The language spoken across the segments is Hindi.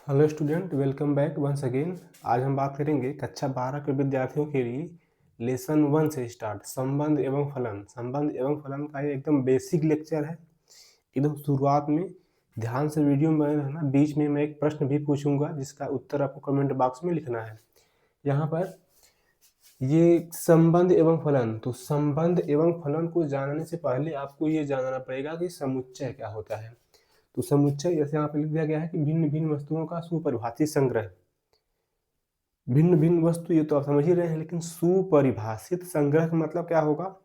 Hello student, welcome back once again. आज हम बात करेंगे कक्षा 12 के विद्यार्थियों के लिए लेसन 1 से स्टार्ट संबंध एवं फलन। संबंध एवं फलन का ये एकदम बेसिक लेक्चर है। एकदम शुरुआत में ध्यान से वीडियो में बने रहना। बीच में मैं एक प्रश्न भी पूछूंगा जिसका उत्तर आपको कमेंट बॉक्स में लिखना है। यहाँ पर ये संबंध एवं फलन, तो संबंध एवं फलन को जानने से पहले आपको ये जानना पड़ेगा कि समुच्चय क्या होता है। तो समुच्चय जैसे यहाँ पे लिख दिया गया है कि भिन्न भिन्न वस्तुओं का सुपरिभाषित संग्रह। भिन्न भिन्न वस्तु ये तो आप समझ ही रहे हैं, लेकिन सुपरिभाषित संग्रह का मतलब क्या होगा?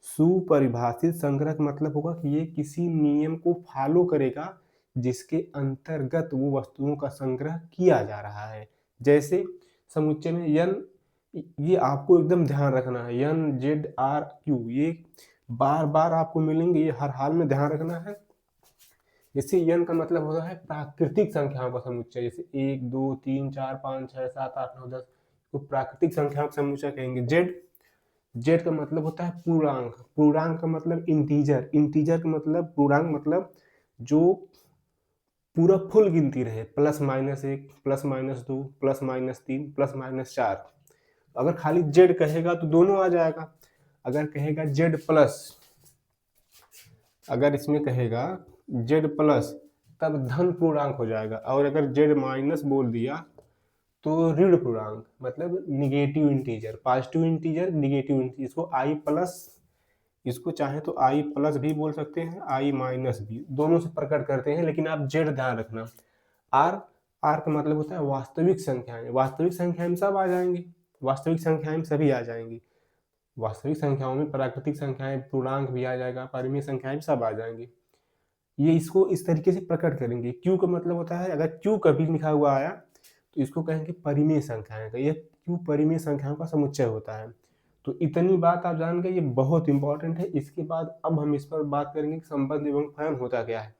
सुपरिभाषित संग्रह का मतलब होगा कि ये किसी नियम को फॉलो करेगा जिसके अंतर्गत वो वस्तुओं का संग्रह किया जा रहा है। जैसे समुच्चय में यन, ये आपको एकदम ध्यान रखना है। यन, जेड, आर, क्यू, ये बार बार आपको मिलेंगे, ये हर हाल में ध्यान रखना है। जैसे यन का मतलब होता है प्राकृतिक संख्याओं का समुच्चय, जैसे 1, 2, 3, 4, 5, 6, 7, 8, 9, 10 को प्राकृतिक संख्याओं का समुच्चय कहेंगे। जेड का मतलब होता है पूर्णांक। पूर्णांक का मतलब इंटीजर। इंटीजर का मतलब पूर्णांक मतलब जो पूरा फुल गिनती रहे, +-1, +-2, +-3, +-4। अगर खाली जेड कहेगा तो दोनों आ जाएगा। अगर कहेगा जेड प्लस, अगर इसमें कहेगा जेड प्लस, तब धन पूर्णांक हो जाएगा। और अगर जेड माइनस बोल दिया तो ऋण पूर्णांक, मतलब negative integer. Positive integer, negative integer, इसको आई प्लस, इसको चाहे तो आई प्लस भी बोल सकते हैं, आई माइनस भी, दोनों से प्रकट करते हैं। लेकिन आप जेड ध्यान रखना। आर, आर का मतलब होता है वास्तविक संख्याएं। वास्तविक संख्याएं में सब आ जाएंगे, वास्तविक संख्याएं में सभी आ जाएंगी। वास्तविक संख्याओं में प्राकृतिक संख्याएं, पूर्णांक भी आ जाएगा, परिमेय संख्याएं सब आ जाएंगी। ये इसको इस तरीके से प्रकट करेंगे। क्यू का मतलब होता है, अगर क्यू कभी लिखा हुआ आया तो इसको कहेंगे परिमेय संख्याएं का। ये क्यू परिमेय संख्याओं का समुच्चय होता है। तो इतनी बात आप जान गए, ये बहुत इंपॉर्टेंट है। इसके बाद अब हम इस पर बात करेंगे कि संबंध एवं फलन होता क्या है।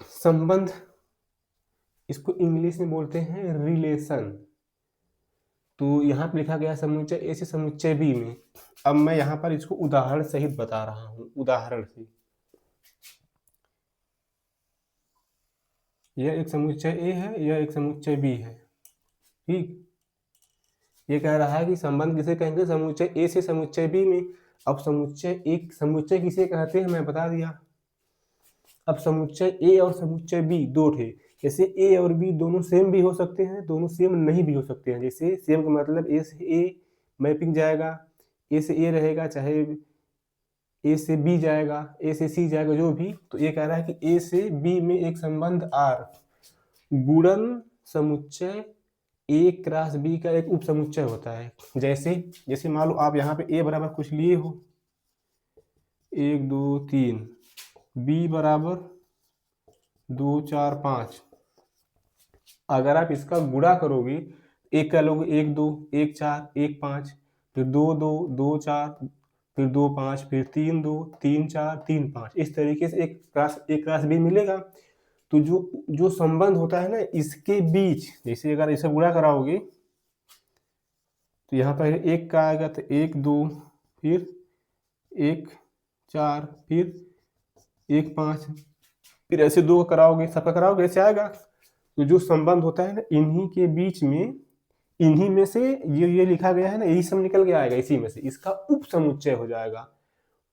संबंध, इसको इंग्लिश में बोलते हैं रिलेशन। तो यहाँ पर लिखा गया समुच्चय ए से समुच्चय बी में। अब मैं यहाँ पर इसको उदाहरण सहित बता रहा हूँ, उदाहरण से। यह एक समुच्चय ए है, यह एक समुच्चय बी है, ठीक। ये कह रहा है कि संबंध किसे कहेंगे? समुच्चय ए से समुच्चय बी में। अब समुच्चय एक, समुच्चय किसे कहते हैं मैं बता दिया। अब समुच्चय ए और समुच्चय बी दो थे। जैसे ए और बी दोनों सेम भी हो सकते हैं, दोनों सेम नहीं भी हो सकते हैं। जैसे सेम का मतलब ए से ए मैपिंग जाएगा, ए से ए रहेगा, चाहे ए से बी जाएगा, ए से सी जाएगा, जो भी। तो ये कह रहा है कि ए से बी में एक संबंध आर गुणन समुच्चय ए क्रॉस बी का एक उप समुच्चय होता है। जैसे जैसे मान लो आप यहाँ पे ए बराबर कुछ लिए हो, 1, 2, 3, बी बराबर 2, 4, 5। अगर आप इसका गुणा करोगे, एक का लोगे 1, 2, 1, 4, 1, 5, फिर 2, 2, 2, 4, फिर 2, 5, फिर 3, 2, 3, 4, 3, 5, इस तरीके से एक क्लास बी मिलेगा। तो जो जो संबंध होता है ना इसके बीच, जैसे अगर इसे गुणा कराओगे तो यहाँ पर 1 का आएगा तो 1, 2, फिर 1, 4, फिर 1, 5, फिर ऐसे 2 कराओगे, सबका कराओगे, ऐसे आएगा। तो जो संबंध होता है ना इन्हीं के बीच में, इन्हीं में से ये लिखा गया है ना, यही सब निकल के आएगा इसी में से, इसका उप समुच्चय हो जाएगा।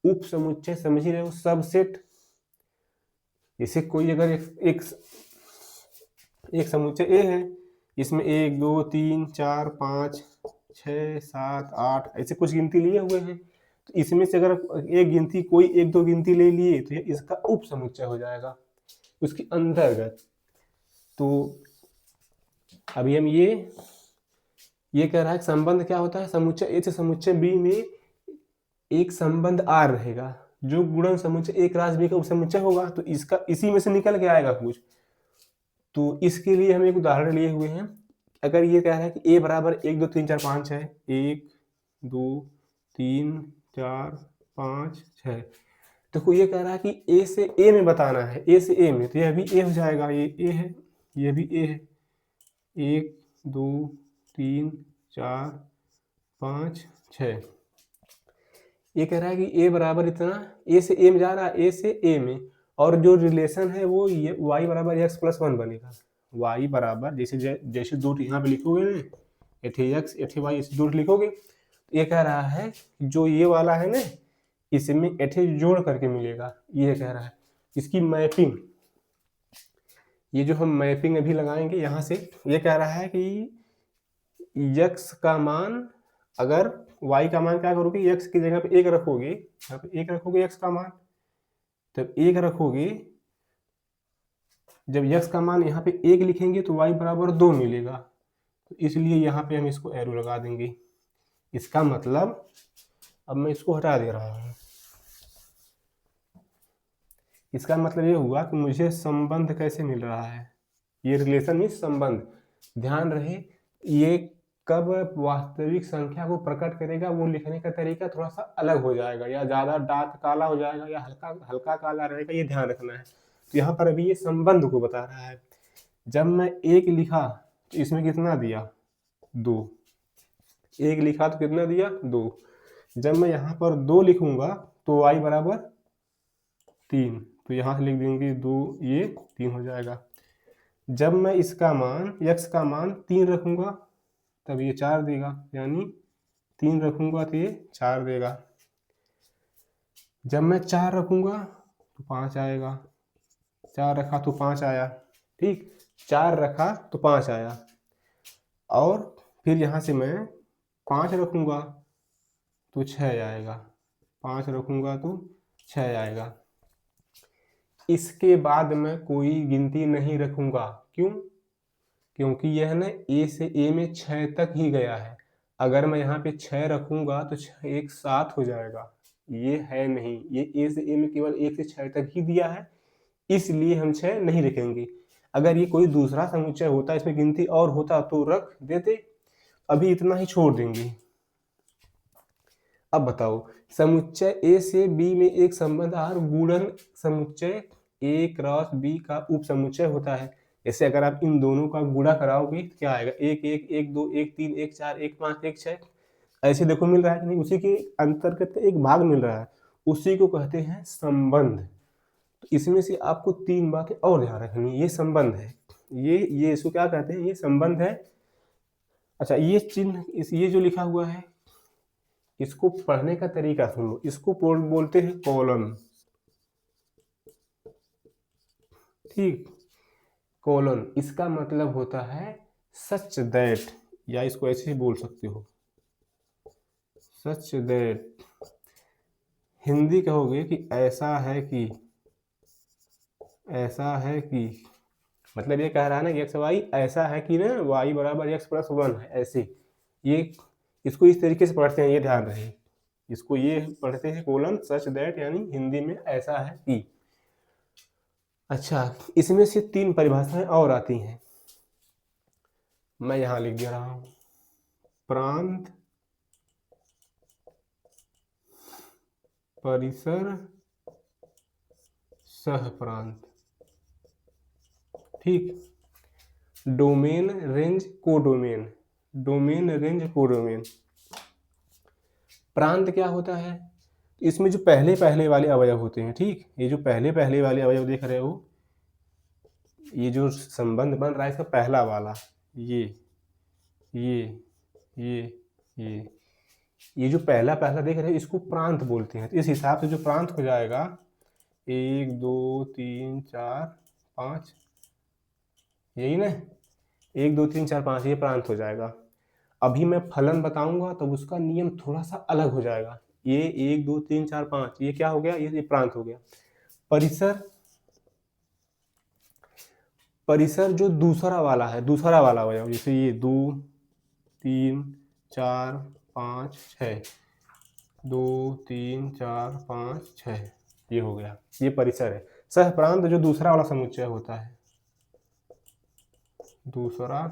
उप समुच्चय समझ ही रहे हो, सबसेट। जैसे कोई अगर एक समुच्चय ए है, इसमें 1, 2, 3, 4, 5, 6, 7, 8 ऐसे कुछ गिनती लिए हुए हैं। तो इसमें से अगर एक गिनती, कोई 1, 2 गिनती ले लिए तो ये इसका उप समुच्चय हो जाएगा, उसके अंतर्गत। तो अभी हम ये कह रहा है कि संबंध क्या होता है? समुच्चय ए से समुच्चय बी में एक संबंध आर रहेगा जो गुणन समुच्चय ए क्रॉस बी का उप समुच्चय होगा। तो इसका इसी में से निकल के आएगा कुछ। तो इसके लिए हम एक उदाहरण लिए हुए हैं। अगर ये कह रहा है कि a बराबर 1, 2, 3, 4, 5 है, 1, 2, 3, 4, 5, 6, देखो ये कह रहा है कि a से a में बताना है, a से a में, तो यह भी a हो जाएगा, ये a है, ये भी a है। 1, 2, 3, 4, 5, 6। ये कह रहा है कि a बराबर इतना, a से a में जा रहा है, a से a में, और जो रिलेशन है वो ये y बराबर एक्स प्लस वन बनेगा। y बराबर जैसे दो यहाँ पे लिखोगे ना, एथे एक्स एथे वाई इस दो लिखोगे, तो ये कह रहा है जो ये वाला है ना इसमें एथे जोड़ करके मिलेगा, ये कह रहा है। इसकी मैपिंग, ये जो हम मैपिंग अभी लगाएंगे यहाँ से, ये कह रहा है कि x का मान, अगर y का मान क्या करोगे, x की जगह पे एक रखोगे, यहाँ पे एक रखोगे x का मान, तब एक रखोगे, जब x का मान यहाँ पे एक लिखेंगे तो y बराबर 2 मिलेगा, तो इसलिए यहाँ पे हम इसको एरो लगा देंगे। इसका मतलब, अब मैं इसको हटा दे रहा हूँ, इसका मतलब ये हुआ कि मुझे संबंध कैसे मिल रहा है, ये रिलेशन मीन संबंध। ध्यान रहे ये कब वास्तविक संख्या को प्रकट करेगा, वो लिखने का तरीका थोड़ा सा अलग हो जाएगा, या ज़्यादा डार्क काला हो जाएगा या हल्का हल्का काला रहेगा, ये ध्यान रखना है। तो यहाँ पर अभी ये संबंध को बता रहा है। जब मैं एक लिखा तो इसमें कितना दिया, 2, एक लिखा तो कितना दिया, 2। जब मैं यहाँ पर 2 लिखूंगा तो y बराबर 3, तो यहाँ से लिख देंगे 2, ये 3 हो जाएगा। जब मैं इसका मान x का मान 3 रखूंगा तब ये 4 देगा, यानी 3 रखूंगा तो ये 4 देगा। जब मैं 4 रखूंगा तो 5 आएगा, 4 रखा तो 5 आया, ठीक, 4 रखा तो 5 आया। और फिर यहाँ से मैं 5 रखूंगा तो 6 आएगा, 5 रखूंगा तो 6 आएगा। इसके बाद मैं कोई गिनती नहीं रखूंगा, क्यों, क्योंकि यह ना ए से ए में 6 तक ही गया है। अगर मैं यहाँ पे 6 रखूंगा तो 6 एक साथ हो जाएगा, ये है नहीं, ये ए से ए में केवल 1 से 6 तक ही दिया है, इसलिए हम 6 नहीं रखेंगे। अगर ये कोई दूसरा समुच्चय होता, इसमें गिनती और होता तो रख देते, अभी इतना ही छोड़ देंगे। अब बताओ, समुच्चय ए से बी में एक संबंध आर गुणन समुच्चय ए क्रॉस बी का उप समुच्चय होता है। जैसे अगर आप इन दोनों का गुणा कराओगे तो क्या आएगा, 1 1 1 2 1 3 1 4 1 5 1 6, ऐसे देखो मिल रहा है कि नहीं, उसी के अंतर्गत एक भाग मिल रहा है, उसी को कहते हैं संबंध। तो इसमें से आपको 3 बातें और ध्यान रखनी है। ये संबंध है, ये इसको क्या कहते हैं, ये संबंध है। अच्छा, ये चिन्ह ये जो लिखा हुआ है, इसको पढ़ने का तरीका सुनो, इसको बोलते हैं कॉलन, ठीक, कॉलन। इसका मतलब होता है सच दैट, या इसको ऐसे ही बोल सकते हो, सच दैट। हिंदी कहोगे कि ऐसा है कि, ऐसा है कि, मतलब ये कह रहा है ना कि एक्स वाई ऐसा है कि ना वाई बराबर एक्स प्लस वन है, ऐसे। ये इसको इस तरीके से पढ़ते हैं, ये ध्यान रहे, इसको ये पढ़ते हैं कोलन सच दैट, यानी हिंदी में ऐसा है कि। अच्छा, इसमें से 3 परिभाषाएं और आती हैं, मैं यहां लिख दे रहा हूं, प्रांत, परिसर, सहप्रांत, ठीक, domain, range, codomain, domain, range, codomain. प्रांत क्या होता है, इसमें जो पहले पहले वाले अवयव होते हैं, ठीक, ये जो पहले पहले वाले अवयव देख रहे हो, ये जो संबंध बन रहा है इसका पहला वाला, ये ये जो पहला पहला देख रहे हो, इसको प्रांत बोलते हैं। तो इस हिसाब से जो प्रांत हो जाएगा 1 2 3 4 5, यही ना, 1 2 3 4 5, ये प्रांत हो जाएगा। अभी मैं फलन बताऊंगा तो उसका नियम थोड़ा सा अलग हो जाएगा। ये 1 2 3 4 5, ये क्या हो गया, ये प्रांत हो गया। परिसर, परिसर जो दूसरा वाला है, दूसरा वाला हो जाएगा, जैसे ये 2 3 4 5 6, 2 3 4 5 6, ये हो गया, ये परिसर है। सहप्रांत जो दूसरा वाला समुच्चय होता है, दूसरा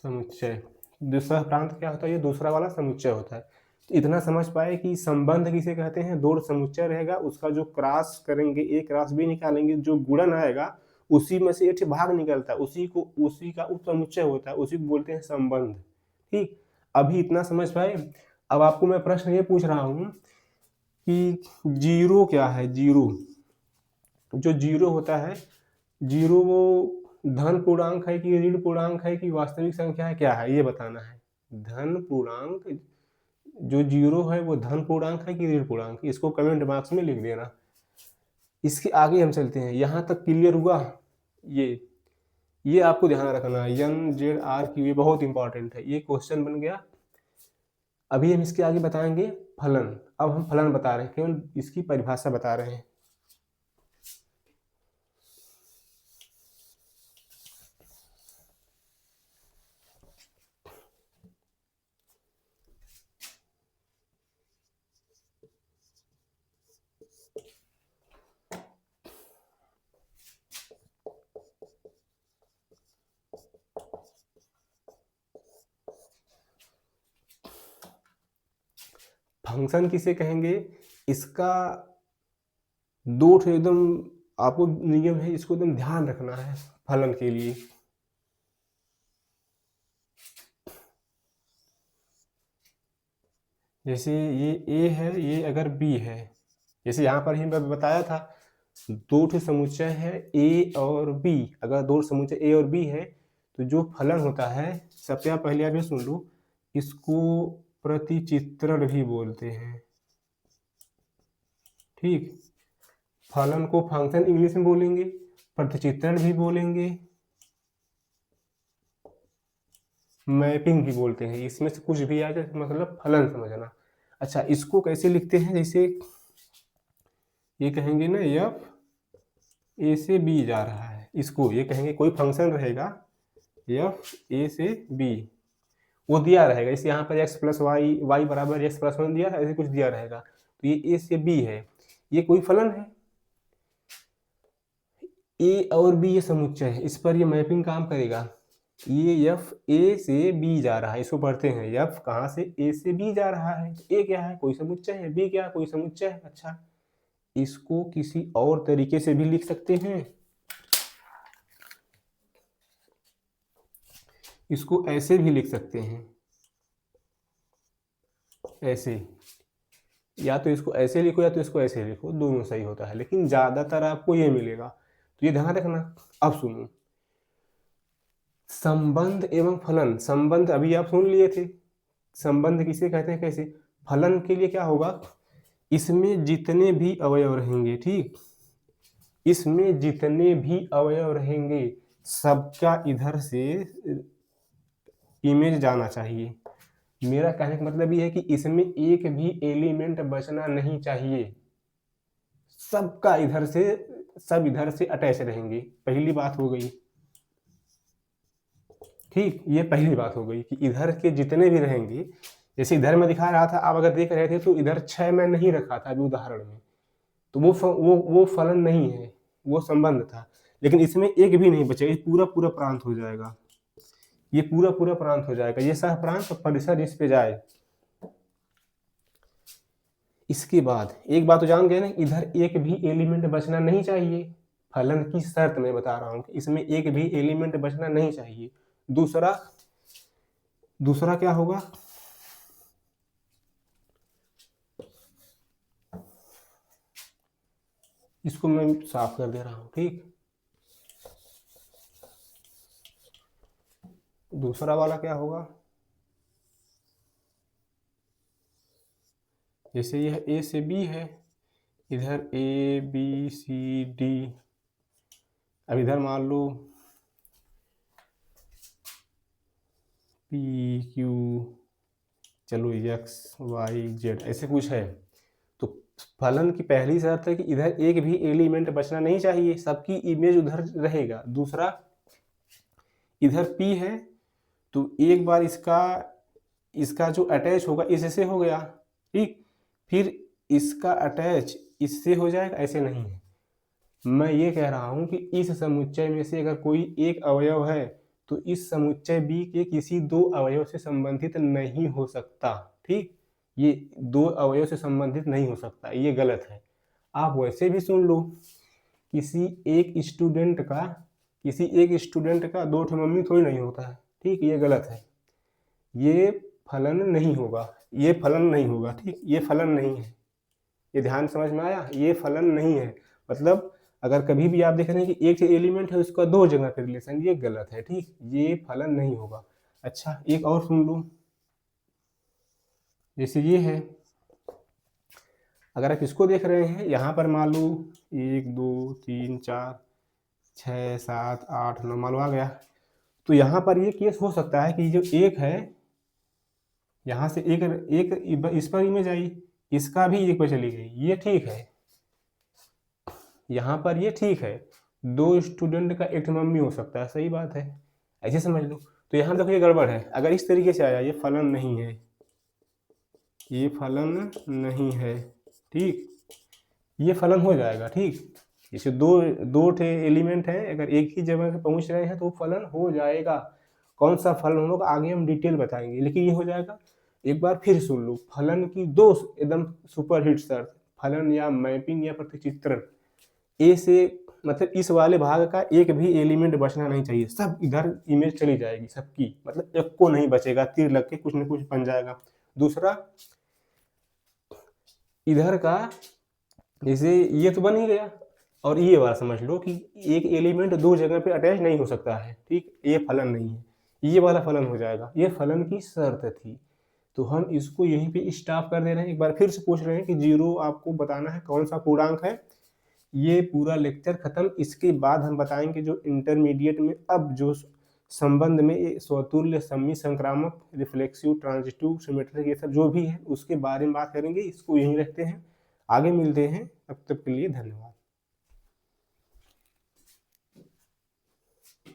समुच्चय, सहप्रांत क्या होता है, ये दूसरा वाला समुच्चय होता है। तो इतना समझ पाए कि संबंध किसे कहते हैं, दो समुच्चय रहेगा, उसका जो क्रॉस करेंगे, ए क्रॉस बी निकालेंगे, जो गुणन आएगा उसी में से एक भाग निकलता है, उसी का उप समुच्चय होता है, उसी को बोलते हैं संबंध, ठीक। अभी इतना समझ पाए। अब आपको मैं प्रश्न ये पूछ रहा हूं कि जीरो क्या है। जीरो, जो जीरो होता है, जीरो वो धन पूर्णांक है कि ऋण पूर्णांक है कि वास्तविक संख्या है, क्या है ये बताना है। धन पूर्णांक, जो जीरो है वो धन पूर्णांक है कि ऋण पूर्णांक, इसको कमेंट बॉक्स में लिख देना। इसके आगे हम चलते हैं। यहाँ तक क्लियर हुआ? ये आपको ध्यान रखना है, एन जेड आर क्यू, ये बहुत इंपॉर्टेंट है, ये क्वेश्चन बन गया। अभी हम इसके आगे बताएंगे फलन। अब हम फलन बता रहे हैं, केवल इसकी परिभाषा बता रहे हैं। फंक्शन किसे कहेंगे? इसका दो ठो एकदम आपको नियम है, इसको एकदम ध्यान रखना है फलन के लिए। जैसे ये ए है, ये अगर बी है, जैसे यहाँ पर ही मैं बताया था, दो ठो समुच्चय है ए और बी। अगर दो समुच्चय ए और बी है तो जो फलन होता है, सबसे पहले आप ये सुन लो, इसको प्रतिचित्रण भी बोलते हैं। ठीक, फलन को फंक्शन इंग्लिश में बोलेंगे, प्रतिचित्रण भी बोलेंगे, मैपिंग भी बोलते हैं। इसमें से कुछ भी आ जाए मतलब फलन समझना। अच्छा, इसको कैसे लिखते हैं? जैसे ये कहेंगे ना, एफ ए से बी जा रहा है, इसको ये कहेंगे, कोई फंक्शन रहेगा एफ ए से बी, वो दिया रहेगा। इसे यहाँ पर x प्लस वाई, वाई बराबर x प्लस 1 दिया है, ऐसे कुछ दिया रहेगा, तो ये ए से बी है, ये कोई फलन है। ए और बी ये समुच्चय है, इस पर ये मैपिंग काम करेगा। ये एफ ए से बी जा रहा है, इसको पढ़ते हैं, एफ कहाँ से ए से बी जा रहा है। ए क्या है? कोई समुच्चय है। बी क्या? कोई समुच्चय है। अच्छा, इसको किसी और तरीके से भी लिख सकते हैं। इसको ऐसे भी लिख सकते हैं, ऐसे, या तो इसको ऐसे लिखो या तो इसको ऐसे लिखो, दोनों सही होता है, लेकिन ज्यादातर आपको ये मिलेगा, तो ये ध्यान रखना। अब सुनो, संबंध एवं फलन। संबंध अभी आप सुन लिए थे, संबंध किसे कहते हैं, कैसे? फलन के लिए क्या होगा, इसमें जितने भी अवयव रहेंगे, ठीक, इसमें जितने भी अवयव रहेंगे सबका इधर से इमेज जाना चाहिए। मेरा कहने का मतलब ये है कि इसमें एक भी एलिमेंट बचना नहीं चाहिए, सबका इधर से, सब इधर से अटैच रहेंगे। पहली बात हो गई, ठीक, ये पहली बात हो गई कि इधर के जितने भी रहेंगे, जैसे इधर में दिखा रहा था, आप अगर देख रहे थे तो इधर 6 में नहीं रखा था अभी उदाहरण में, तो वो फलन नहीं है, वो संबंध था। लेकिन इसमें एक भी नहीं बचेगा, ये पूरा पूरा प्रांत हो जाएगा, ये पूरा पूरा प्रांत हो जाएगा, ये सह प्रांत परिसर इस पे जाए। इसके बाद एक बात तो जान गए ना, इधर एक भी एलिमेंट बचना नहीं चाहिए। फलन की शर्त मैं बता रहा हूं कि इसमें एक भी एलिमेंट बचना नहीं चाहिए। दूसरा क्या होगा, इसको मैं साफ कर दे रहा हूं, ठीक। दूसरा वाला क्या होगा, जैसे यह ए से बी है, इधर ए बी सी डी, अब इधर मान लो पी क्यू, चलो एक्स वाई जेड, ऐसे कुछ है। तो फलन की पहली शर्त है कि इधर एक भी एलिमेंट बचना नहीं चाहिए, सबकी इमेज उधर रहेगा। दूसरा, इधर पी है तो एक बार इसका जो अटैच होगा इससे हो गया, ठीक, फिर इसका अटैच इससे हो जाएगा, ऐसे नहीं है। मैं ये कह रहा हूं कि इस समुच्चय में से अगर कोई एक अवयव है तो इस समुच्चय बी के किसी दो अवयव से संबंधित नहीं हो सकता, ठीक, ये दो अवयव से संबंधित नहीं हो सकता, ये गलत है। आप वैसे भी सुन लो, किसी एक स्टूडेंट का दो ठो मम्मी थोड़ी नहीं होता है, ठीक, ये गलत है, ये फलन नहीं होगा, ये फलन नहीं होगा, ठीक, ये फलन नहीं है। ये ध्यान समझ में आया, ये फलन नहीं है। मतलब अगर कभी भी आप देख रहे हैं कि एक एलिमेंट है उसका दो जगह पे रिलेशन, ये गलत है, ठीक, ये फलन नहीं होगा। अच्छा एक और सुन लो, जैसे ये है, अगर आप इसको देख रहे हैं, यहाँ पर मान लो 1 2 3 4 6 7 8 9 मान लो आ गया, तो यहाँ पर ये केस हो सकता है कि जो एक है, यहाँ से एक एक इस पर इमेज आई, इसका भी एक पर चली गई, ये ठीक है, यहाँ पर ये ठीक है, दो स्टूडेंट का एक मम्मी हो सकता है, सही बात है, ऐसे समझ लो। तो यहाँ देखो ये गड़बड़ है, अगर इस तरीके से आया ये फलन नहीं है, ये फलन नहीं है, ठीक, ये फलन हो जाएगा, ठीक। जैसे दो दो ठे एलिमेंट हैं, अगर एक ही जगह पे पहुंच रहे हैं तो फलन हो जाएगा। कौन सा फलन हम लोग आगे हम डिटेल बताएंगे, लेकिन ये हो जाएगा। एक बार फिर सुन लो, फलन की दो एकदम सुपरहिट शर्त, फलन या मैपिंग या प्रतिचित्रण, ए से मतलब इस वाले भाग का एक भी एलिमेंट बचना नहीं चाहिए, सब इधर इमेज चली जाएगी सबकी, मतलब एक को नहीं बचेगा, तीर लग के कुछ न कुछ बन जाएगा। दूसरा, इधर का जैसे ये तो बन ही गया, और ये वाला समझ लो कि एक एलिमेंट दो जगह पे अटैच नहीं हो सकता है, ठीक, ये फलन नहीं है, ये वाला फलन हो जाएगा, ये फलन की शर्त थी। तो हम इसको यहीं पे स्टॉप कर दे रहे हैं। एक बार फिर से पूछ रहे हैं कि जीरो आपको बताना है कौन सा पूर्णांक है। ये पूरा लेक्चर खत्म, इसके बाद हम बताएंगे जो इंटरमीडिएट में अब जो संबंध में ये स्वतुल्य, सम्मी, संक्रामक, रिफ्लेक्सिव, ट्रांजिटिव, सिमेट्रिक, ये सब जो भी है उसके बारे में बात करेंगे। इसको यहीं रखते हैं, आगे मिलते हैं, तब तक के लिए धन्यवाद।